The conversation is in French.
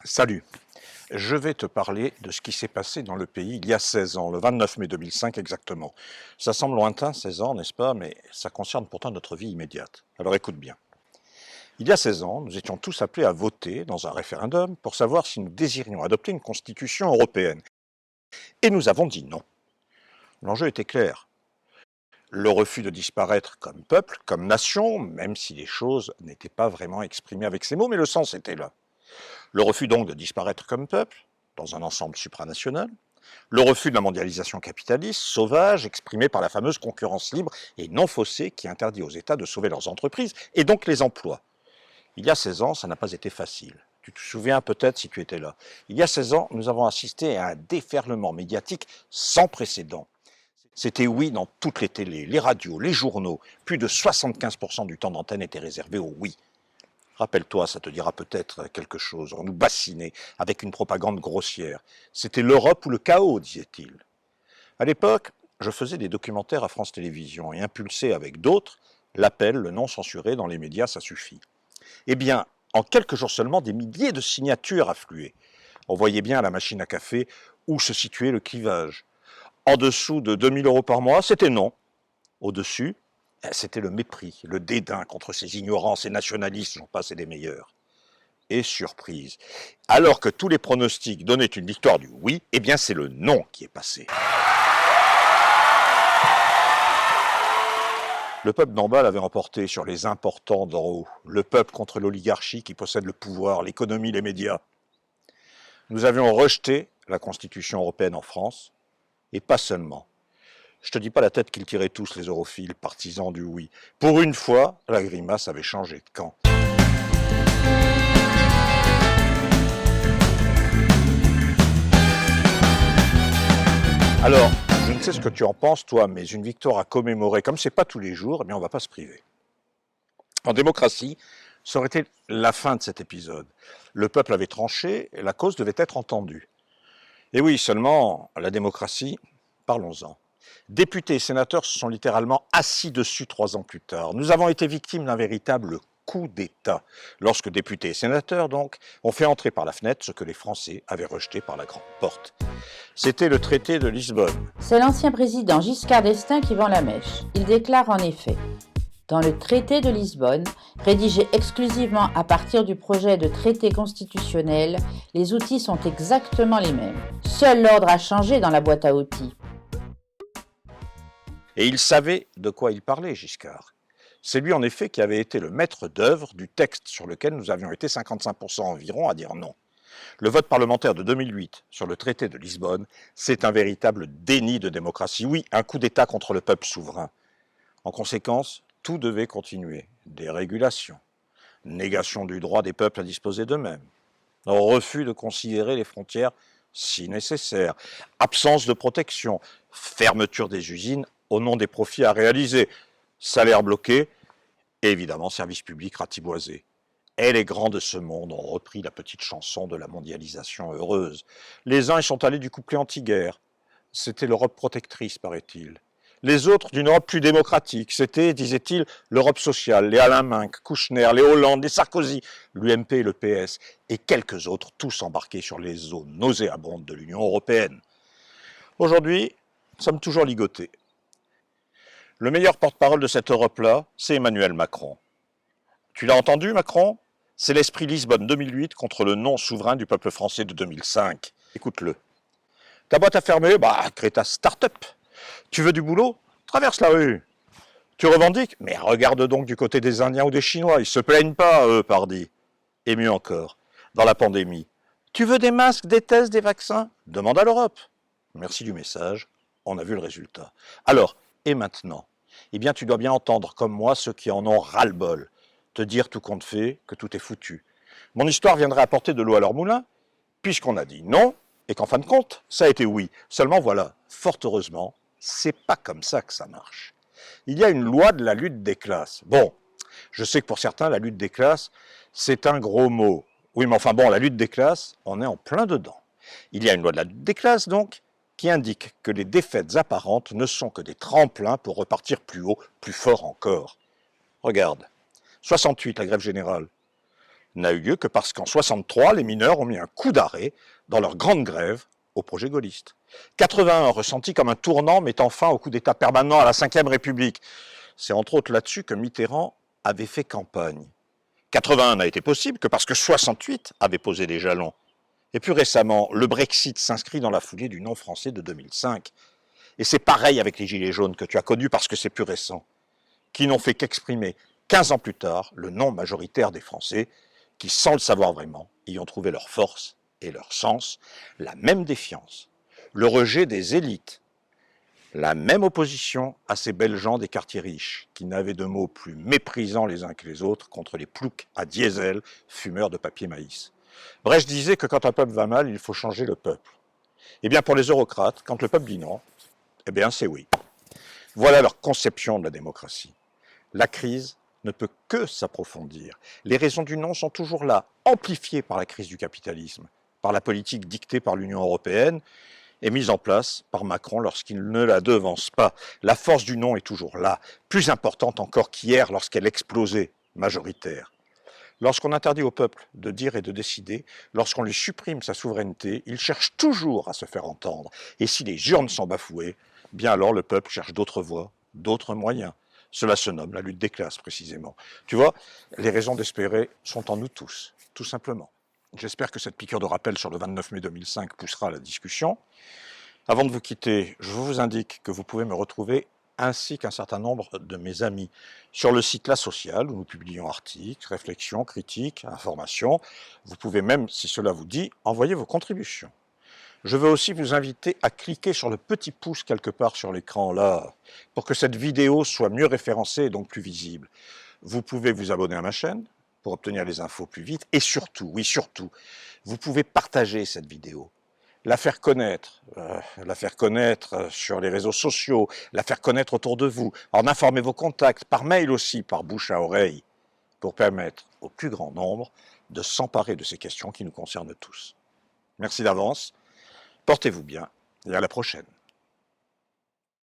Salut, je vais te parler de ce qui s'est passé dans le pays il y a 16 ans, le 29 mai 2005 exactement. Ça semble lointain, 16 ans, n'est-ce pas? Mais ça concerne pourtant notre vie immédiate. Alors écoute bien. Il y a 16 ans, nous étions tous appelés à voter dans un référendum pour savoir si nous désirions adopter une constitution européenne. Et nous avons dit non. L'enjeu était clair. Le refus de disparaître comme peuple, comme nation, même si les choses n'étaient pas vraiment exprimées avec ces mots, mais le sens était là. Le refus donc de disparaître comme peuple, dans un ensemble supranational, le refus de la mondialisation capitaliste, sauvage, exprimé par la fameuse concurrence libre et non faussée qui interdit aux États de sauver leurs entreprises et donc les emplois. Il y a 16 ans, ça n'a pas été facile. Tu te souviens peut-être si tu étais là. Il y a 16 ans, nous avons assisté à un déferlement médiatique sans précédent. C'était oui dans toutes les télés, les radios, les journaux. Plus de 75% du temps d'antenne était réservé au oui. Rappelle-toi, ça te dira peut-être quelque chose. On nous bassinait avec une propagande grossière. C'était l'Europe ou le chaos, disait-il. À l'époque, je faisais des documentaires à France Télévisions et impulsais avec d'autres l'appel, le non censuré dans les médias, ça suffit. Eh bien, en quelques jours seulement, des milliers de signatures affluaient. On voyait bien à la machine à café où se situait le clivage. En dessous de 2 000 € par mois, c'était non. Au-dessus, c'était le mépris, le dédain contre ces ignorants, ces nationalistes, j'en passe et des meilleurs. Et surprise, alors que tous les pronostics donnaient une victoire du oui, eh bien c'est le non qui est passé. Le peuple d'en bas l'avait emporté sur les importants d'en haut, le peuple contre l'oligarchie qui possède le pouvoir, l'économie, les médias. Nous avions rejeté la Constitution européenne en France, et pas seulement. Je te dis pas la tête qu'ils tiraient tous, les europhiles, partisans du oui. Pour une fois, la grimace avait changé de camp. Alors, je ne sais ce que tu en penses, toi, mais une victoire à commémorer, comme c'est pas tous les jours, eh bien on va pas se priver. En démocratie, ça aurait été la fin de cet épisode. Le peuple avait tranché, et la cause devait être entendue. Et oui, seulement, la démocratie, parlons-en. Députés et sénateurs se sont littéralement assis dessus 3 ans plus tard. Nous avons été victimes d'un véritable coup d'État, lorsque députés et sénateurs, donc, ont fait entrer par la fenêtre ce que les Français avaient rejeté par la grande porte. C'était le traité de Lisbonne. C'est l'ancien président Giscard d'Estaing qui vend la mèche. Il déclare en effet: dans le traité de Lisbonne, rédigé exclusivement à partir du projet de traité constitutionnel, les outils sont exactement les mêmes. Seul l'ordre a changé dans la boîte à outils. Et il savait de quoi il parlait, Giscard. C'est lui, en effet, qui avait été le maître d'œuvre du texte sur lequel nous avions été 55% environ à dire non. Le vote parlementaire de 2008 sur le traité de Lisbonne, c'est un véritable déni de démocratie. Oui, un coup d'État contre le peuple souverain. En conséquence, tout devait continuer. Dérégulation, négation du droit des peuples à disposer d'eux-mêmes, refus de considérer les frontières si nécessaire, absence de protection, fermeture des usines au nom des profits à réaliser, salaire bloqué et évidemment services publics ratiboisés. Et les grands de ce monde ont repris la petite chanson de la mondialisation heureuse. Les uns y sont allés du couplet anti-guerre. C'était l'Europe protectrice, paraît-il. Les autres d'une Europe plus démocratique. C'était, disait-il, l'Europe sociale, les Alain Minck, Kouchner, les Hollande, les Sarkozy, l'UMP et le PS, et quelques autres, tous embarqués sur les eaux nauséabondes de l'Union européenne. Aujourd'hui, nous sommes toujours ligotés. Le meilleur porte-parole de cette Europe-là, c'est Emmanuel Macron. Tu l'as entendu, Macron? C'est l'esprit Lisbonne 2008 contre le non souverain du peuple français de 2005. Écoute-le. Ta boîte à fermer? Crée ta start-up. Tu veux du boulot? Traverse la rue. Tu revendiques? Mais regarde donc du côté des Indiens ou des Chinois, ils se plaignent pas, eux, pardi. Et mieux encore, dans la pandémie. Tu veux des masques, des tests, des vaccins? Demande à l'Europe. Merci du message, on a vu le résultat. Alors, et maintenant? Eh bien, tu dois bien entendre, comme moi, ceux qui en ont ras-le-bol, te dire tout compte fait que tout est foutu. Mon histoire viendrait apporter de l'eau à leur moulin, puisqu'on a dit non, et qu'en fin de compte, ça a été oui. Seulement voilà, fort heureusement, c'est pas comme ça que ça marche. Il y a une loi de la lutte des classes. Bon, je sais que pour certains, la lutte des classes, c'est un gros mot. Oui, mais enfin bon, la lutte des classes, on est en plein dedans. Il y a une loi de la lutte des classes, donc, qui indique que les défaites apparentes ne sont que des tremplins pour repartir plus haut, plus fort encore. Regarde, 68, la grève générale. n'a eu lieu que parce qu'en 63, les mineurs ont mis un coup d'arrêt dans leur grande grève au projet gaulliste. 81 ressenti comme un tournant mettant fin au coup d'État permanent à la Ve République. C'est entre autres là-dessus que Mitterrand avait fait campagne. 81 n'a été possible que parce que 68 avait posé les jalons. Et plus récemment, le Brexit s'inscrit dans la foulée du non français de 2005. Et c'est pareil avec les Gilets jaunes que tu as connus parce que c'est plus récent, qui n'ont fait qu'exprimer 15 ans plus tard le non majoritaire des Français qui, sans le savoir vraiment, y ont trouvé leur force et leur sens, la même défiance, le rejet des élites, la même opposition à ces belles gens des quartiers riches, qui n'avaient de mots plus méprisants les uns que les autres contre les ploucs à diesel, fumeurs de papier maïs. Bref, je disais que quand un peuple va mal, il faut changer le peuple. Eh bien, pour les eurocrates, quand le peuple dit non, eh bien, c'est oui. Voilà leur conception de la démocratie. La crise ne peut que s'approfondir. Les raisons du non sont toujours là, amplifiées par la crise du capitalisme, par la politique dictée par l'Union européenne et mise en place par Macron lorsqu'il ne la devance pas. La force du non est toujours là, plus importante encore qu'hier lorsqu'elle explosait, majoritaire. Lorsqu'on interdit au peuple de dire et de décider, lorsqu'on lui supprime sa souveraineté, il cherche toujours à se faire entendre. Et si les urnes sont bafouées, bien alors le peuple cherche d'autres voies, d'autres moyens. Cela se nomme la lutte des classes, précisément. Tu vois, les raisons d'espérer sont en nous tous, tout simplement. J'espère que cette piqûre de rappel sur le 29 mai 2005 poussera la discussion. Avant de vous quitter, je vous indique que vous pouvez me retrouver ainsi qu'un certain nombre de mes amis sur le site La Sociale, où nous publions articles, réflexions, critiques, informations. Vous pouvez même, si cela vous dit, envoyer vos contributions. Je veux aussi vous inviter à cliquer sur le petit pouce quelque part sur l'écran là, pour que cette vidéo soit mieux référencée et donc plus visible. Vous pouvez vous abonner à ma chaîne pour obtenir les infos plus vite et surtout, oui surtout, vous pouvez partager cette vidéo. La faire connaître sur les réseaux sociaux, la faire connaître autour de vous, en informer vos contacts, par mail aussi, par bouche à oreille, pour permettre au plus grand nombre de s'emparer de ces questions qui nous concernent tous. Merci d'avance, portez-vous bien et à la prochaine.